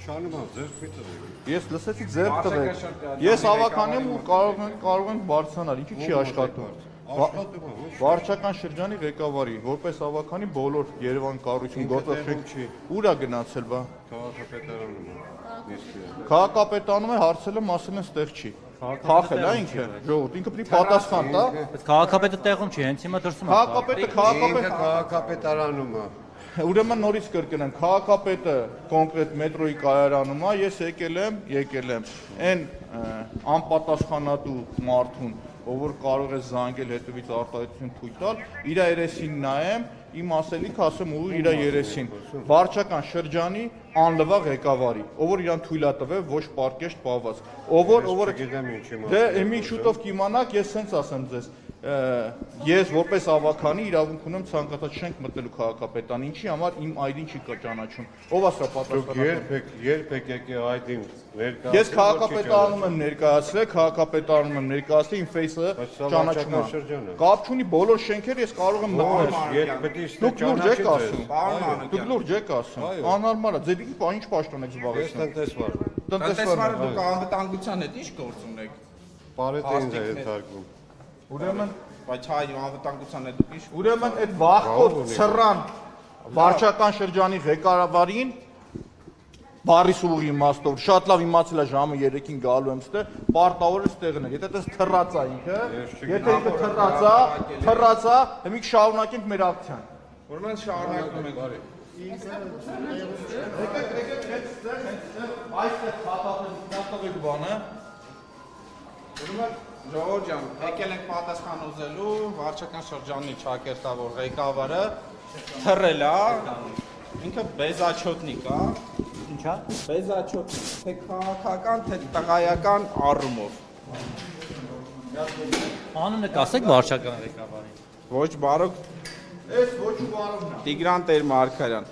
Շանում եմ, ձեր միտը։ Ես լսեցի ձեր տվեք։ Ես հավաքանի եմ ու կարող ենք բարձրանալ, ինչի չի աշխատում։ Վարչական շրջանի ղեկավարի, որպես հավաքանի բոլոր Երևան կառույցում գործող շենք ուր է գնացել բա։ Քաղաքապետարանում է հարցել եմ, ասել են ստեղ չի։ Խախել է ինքը, ժողովուրդ, ինքը պիտի պատասխան տա։ Բայց քաղաքապետը տեղում չի, հենց հիմա դրսում է։ Քաղաքապետարանում է։ Ուրեմն նորից կրկնեմ, քաղաքապետը կոնկրետ մետրոյի կայարանում է, ես եկել եմ, այն անպատասխանատու մարդուն, ով կարող է զանգել հետևից արտահայտություն թույլ տալ, իր երեսին նայեմ, իմ ասելիքը ասեմ ու իր երեսին, վարչական շրջանի անլվա ղեկավարի, ով որ իրան թույլ է տվել ոչ պարկեշտ պահված, ով որ դե եմի շուտով կիմանաք, ես սենց ասեմ ձեզ, ես որպես ավականի իրավունք ունեմ ցանկացած շենք մտնելու քաղաքապետարան, ինչի համար իմ այդին չի ճանաչում, ով ասա պատասխանատու։ Երբ եկեք այդին ներկայացնել։ Ես քաղաքապետարանում եմ ներկայացրել, իմ ֆեյսը ճանաչում է։ Կապ չունի բոլոր շենքերը ես կարող եմ մտնել։ Դուք լուրջ եք ասում։ Դուք լուրջ եք ասում։ Անհարմար է, ձեր ինչ պաշտոն եք զբաղեցնում։ Տնտեսվարը դուք անվտանգության հետ ինչ գործ ունեք։ Պարետին է ենթարկվում։ Ուրեմն, բայց հայ անվտանգության հետ դուք ինչ։ ուրեմն այդ վախկոտ ցռան վարչական շրջանի ղեկավարին բարիս ուղի իմաստով շատ լավ իմացել է ժամը 3-ին գալու եմ ստեղ, պարտավոր է ստեղն է։ Եթե դες թռած է ինքը, եթե ինքը թռած է, հիմա շարունակենք մեր ակցիան։ Ուրեմն շարունակում ենք։ Այստեղ հատապետի բանը։ Ուրեմն Ժողովուրդ ջան, եկել ենք պատասխան ուզելու, վարչական շրջանի ճակերտավոր ղեկավարը թռել է, ինքը բեզաչոտնիկ է։ Ինչա։ Բեզաչոտնիկ, թե քաղաքական, թե տղայական առումով։ Անունը կասեք վարչական ղեկավարին։ Ոչ բարոք Այս ոչ ու բարովն է։ Տիգրան Տեր-Մարգարյան։